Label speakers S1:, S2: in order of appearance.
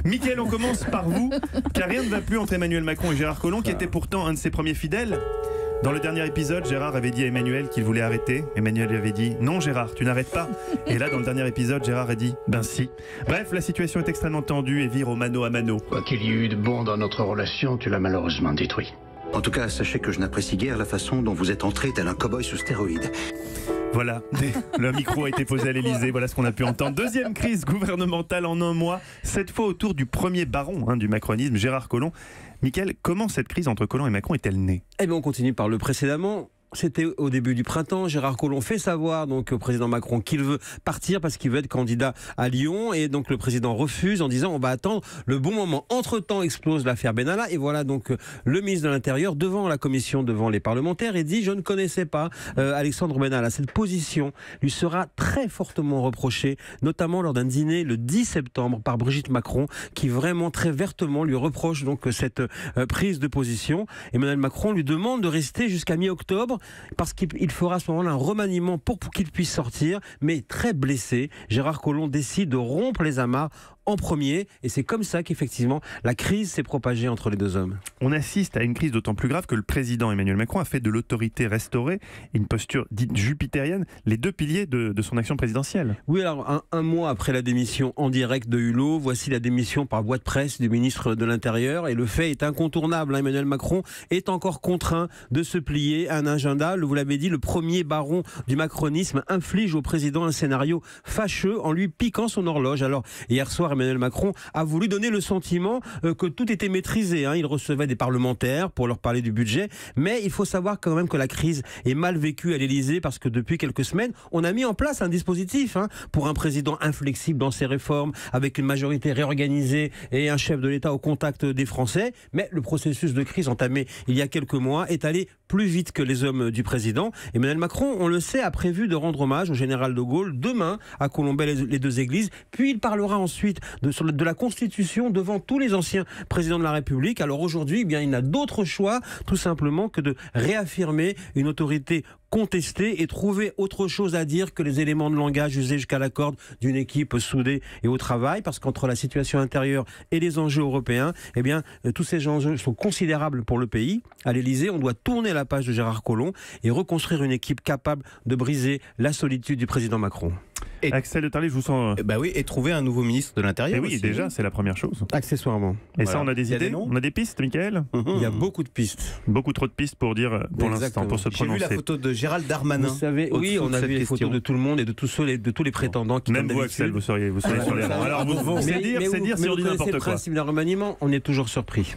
S1: Mickaël, on commence par vous, car rien ne va plus entre Emmanuel Macron et Gérard Collomb, qui était pourtant un de ses premiers fidèles. Dans le dernier épisode, Gérard avait dit à Emmanuel qu'il voulait arrêter. Emmanuel lui avait dit « Non Gérard, tu n'arrêtes pas ». Et là, dans le dernier épisode, Gérard a dit « Ben si ». Bref, la situation est extrêmement tendue et vire au mano à mano.
S2: Quoi qu'il y ait eu de bon dans notre relation, tu l'as malheureusement détruit.
S3: En tout cas, sachez que je n'apprécie guère la façon dont vous êtes entré tel un cow-boy sous stéroïdes.
S1: Voilà, le micro a été posé à l'Elysée, voilà ce qu'on a pu entendre. Deuxième crise gouvernementale en un mois, cette fois autour du premier baron du macronisme, Gérard Collomb. Mickaël, comment cette crise entre Collomb et Macron est-elle née?
S4: Eh bien, on continue par le précédemment. C'était au début du printemps. Gérard Collomb fait savoir donc au président Macron qu'il veut partir parce qu'il veut être candidat à Lyon. Et donc le président refuse en disant on va attendre le bon moment. Entre-temps explose l'affaire Benalla. Et voilà donc le ministre de l'Intérieur devant la commission, devant les parlementaires, et dit je ne connaissais pas Alexandre Benalla. Cette position lui sera très fortement reprochée, notamment lors d'un dîner le 10 septembre par Brigitte Macron, qui vraiment très vertement lui reproche donc cette prise de position. Emmanuel Macron lui demande de rester jusqu'à mi-octobre, parce qu'il fera à ce moment-là un remaniement pour qu'il puisse sortir, mais très blessé. Gérard Collomb décide de rompre les amarres en premier, et c'est comme ça qu'effectivement la crise s'est propagée entre les deux hommes.
S1: On assiste à une crise d'autant plus grave que le président Emmanuel Macron a fait de l'autorité restaurée une posture dite jupitérienne, les deux piliers de son action présidentielle.
S4: Oui, alors un mois après la démission en direct de Hulot, voici la démission par voie de presse du ministre de l'Intérieur, et le fait est incontournable. Emmanuel Macron est encore contraint de se plier à un agenda. Vous l'avez dit, le premier baron du macronisme inflige au président un scénario fâcheux en lui piquant son horloge. Alors hier soir, Emmanuel Macron a voulu donner le sentiment que tout était maîtrisé. Il recevait des parlementaires pour leur parler du budget, mais il faut savoir quand même que la crise est mal vécue à l'Elysée, parce que depuis quelques semaines, on a mis en place un dispositif pour un président inflexible dans ses réformes, avec une majorité réorganisée et un chef de l'État au contact des Français. Mais le processus de crise entamé il y a quelques mois est allé plus vite que les hommes du président. Emmanuel Macron, on le sait, a prévu de rendre hommage au général de Gaulle demain à Colombey-les-Deux-Églises, puis il parlera ensuite de la Constitution devant tous les anciens présidents de la République. Alors aujourd'hui, il n'a d'autre choix tout simplement que de réaffirmer une autorité contester et trouver autre chose à dire que les éléments de langage usés jusqu'à la corde d'une équipe soudée et au travail, parce qu'entre la situation intérieure et les enjeux européens, tous ces enjeux sont considérables pour le pays. À l'Elysée, on doit tourner la page de Gérard Collomb et reconstruire une équipe capable de briser la solitude du président Macron.
S1: Et Axel de Tarlé, je vous sens...
S5: oui, et trouver un nouveau ministre de l'Intérieur.
S1: Oui,
S5: aussi.
S1: Déjà, c'est la première chose.
S4: Accessoirement.
S1: Et voilà. Ça, on a des idées, on a des pistes, Mickaël?
S4: Il y a beaucoup de pistes.
S1: Beaucoup trop de pistes pour dire, pour l'instant, pour se prononcer.
S5: J'ai vu la photo de Gérald Darmanin.
S4: Vous savez, oui, on a vu les photos de tout le monde et de tous les prétendants qui...
S1: Même vous, Axel, vous seriez sur les rangs. Alors, c'est dire si on dit n'importe quoi.
S4: Mais le principe d'un remaniement, on est toujours surpris.